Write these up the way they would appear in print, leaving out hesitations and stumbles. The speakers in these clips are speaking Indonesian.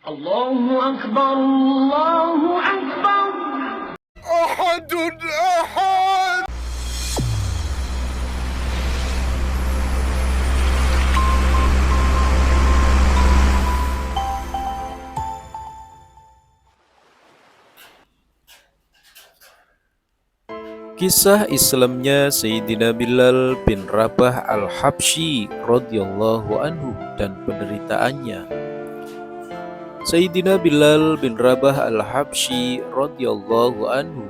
Allahu Akbar, Allahu Akbar. أحد أحد. Kisah Islamnya Sayyidina Bilal bin Rabah al-Habsyi radhiyallahu anhu dan penderitaannya. Sayyidina Bilal bin Rabah al-Habsyi radhiyallahu anhu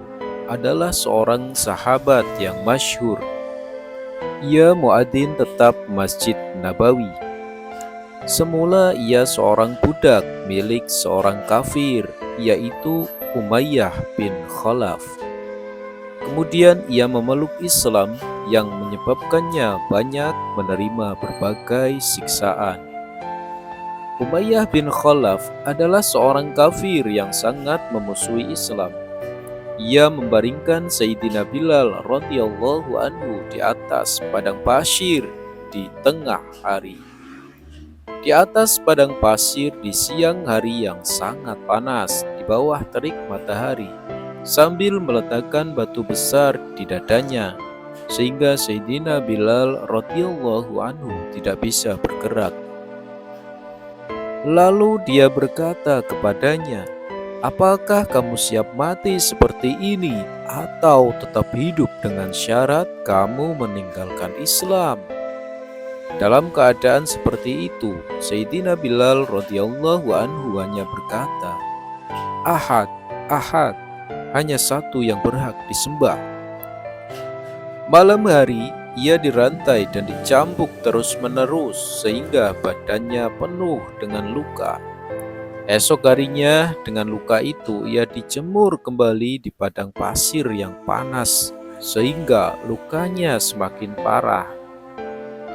adalah seorang sahabat yang masyhur. Ia muadzin tetap Masjid Nabawi. Semula ia seorang budak milik seorang kafir, yaitu Umayyah bin Khalaf. Kemudian ia memeluk Islam yang menyebabkannya banyak menerima berbagai siksaan. Umayyah bin Khalaf adalah seorang kafir yang sangat memusuhi Islam. Ia membaringkan Sayyidina Bilal radhiyallahu anhu di atas padang pasir di tengah hari. Di atas padang pasir di siang hari yang sangat panas di bawah terik matahari, sambil meletakkan batu besar di dadanya, sehingga Sayyidina Bilal radhiyallahu anhu tidak bisa bergerak. Lalu dia berkata kepadanya, "Apakah kamu siap mati seperti ini atau tetap hidup dengan syarat kamu meninggalkan Islam?" Dalam keadaan seperti itu, Sayyidina Bilal radhiyallahu anhu hanya berkata, "Ahad, Ahad, hanya satu yang berhak disembah." Malam hari ia dirantai dan dicambuk terus-menerus sehingga badannya penuh dengan luka. Esok harinya dengan luka itu ia dijemur kembali di padang pasir yang panas sehingga lukanya semakin parah.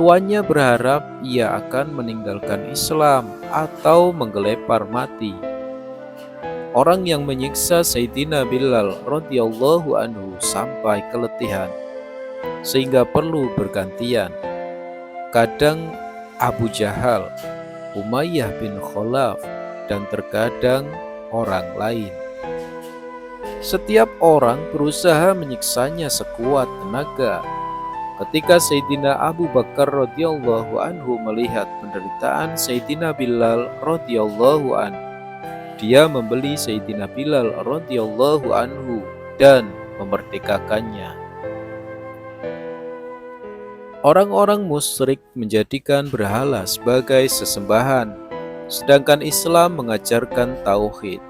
Tuannya berharap ia akan meninggalkan Islam atau menggelepar mati. Orang yang menyiksa Sayyidina Bilal radhiyallahu anhu sampai keletihan, sehingga perlu bergantian. Kadang Abu Jahal, Umayyah bin Khalaf, dan terkadang orang lain. Setiap orang berusaha menyiksanya sekuat tenaga. Ketika Sayyidina Abu Bakar radhiyallahu anhu melihat penderitaan Sayyidina Bilal radhiyallahu anhu, dia membeli Sayyidina Bilal radhiyallahu anhu dan memerdekakannya. Orang-orang musyrik menjadikan berhala sebagai sesembahan, sedangkan Islam mengajarkan tauhid.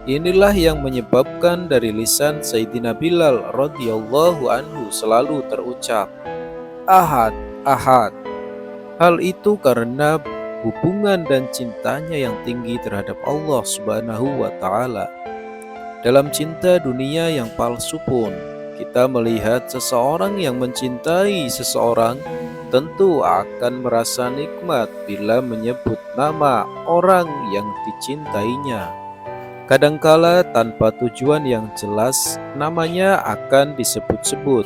Inilah yang menyebabkan dari lisan Sayyidina Bilal radhiyallahu anhu selalu terucap, "Ahad, Ahad." Hal itu karena hubungan dan cintanya yang tinggi terhadap Allah Subhanahu wa Ta'ala. Dalam cinta dunia yang palsu pun, kita melihat seseorang yang mencintai seseorang tentu akan merasa nikmat bila menyebut nama orang yang dicintainya. Kadangkala tanpa tujuan yang jelas, namanya akan disebut-sebut.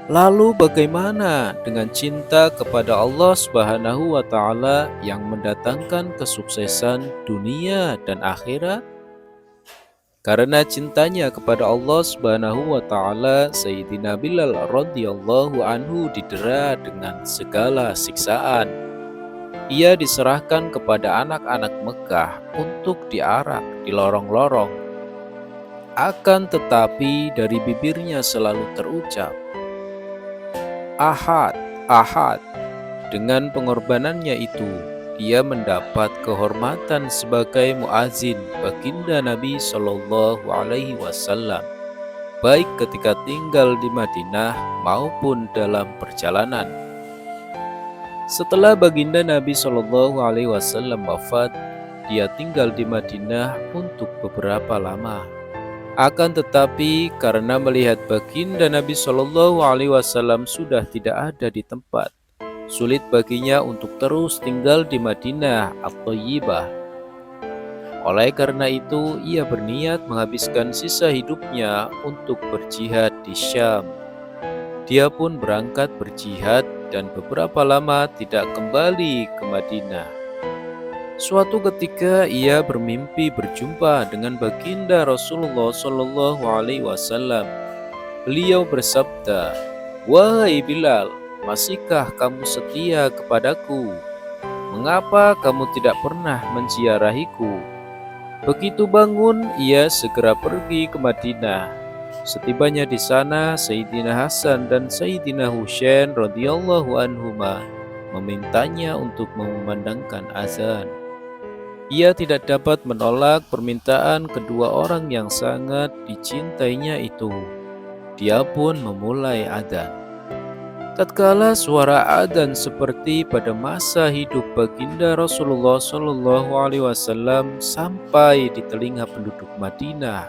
Lalu bagaimana dengan cinta kepada Allah Subhanahu wa Ta'ala yang mendatangkan kesuksesan dunia dan akhirat? Karena cintanya kepada Allah Subhanahu wa Ta'ala, Sayyidina Bilal radhiyallahu anhu didera dengan segala siksaan. Ia diserahkan kepada anak-anak Mekah untuk diarak di lorong-lorong. Akan tetapi dari bibirnya selalu terucap, "Ahad, Ahad." Dengan pengorbanannya itu, ia mendapat kehormatan sebagai muazin baginda Nabi Shallallahu Alaihi Wasallam, baik ketika tinggal di Madinah maupun dalam perjalanan. Setelah baginda Nabi Shallallahu Alaihi Wasallam wafat, dia tinggal di Madinah untuk beberapa lama. Akan tetapi karena melihat baginda Nabi Shallallahu Alaihi Wasallam sudah tidak ada di tempat, sulit baginya untuk terus tinggal di Madinah At-Thayyibah. Oleh karena itu, ia berniat menghabiskan sisa hidupnya untuk berjihad di Syam. Dia pun berangkat berjihad dan beberapa lama tidak kembali ke Madinah. Suatu ketika ia bermimpi berjumpa dengan baginda Rasulullah Shallallahu Alaihi Wasallam. Beliau bersabda, "Wahai Bilal, masihkah kamu setia kepadaku? Mengapa kamu tidak pernah menziarahiku?" Begitu bangun, ia segera pergi ke Madinah. Setibanya di sana, Sayyidina Hasan dan Sayyidina Husain radhiyallahu anhuma memintanya untuk memandangkan azan. Ia tidak dapat menolak permintaan kedua orang yang sangat dicintainya itu. Dia pun memulai adzan. Tatkala suara adzan seperti pada masa hidup baginda Rasulullah Shallallahu Alaihi Wasallam sampai di telinga penduduk Madinah,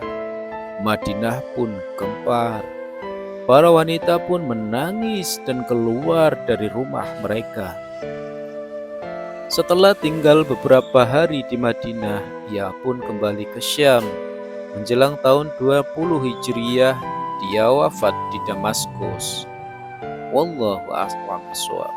Madinah pun gempar. Para wanita pun menangis dan keluar dari rumah mereka. Setelah tinggal beberapa hari di Madinah, ia pun kembali ke Syam. Menjelang tahun 20 Hijriyah, dia wafat di Damaskus. Wallahu a'lam bishawab.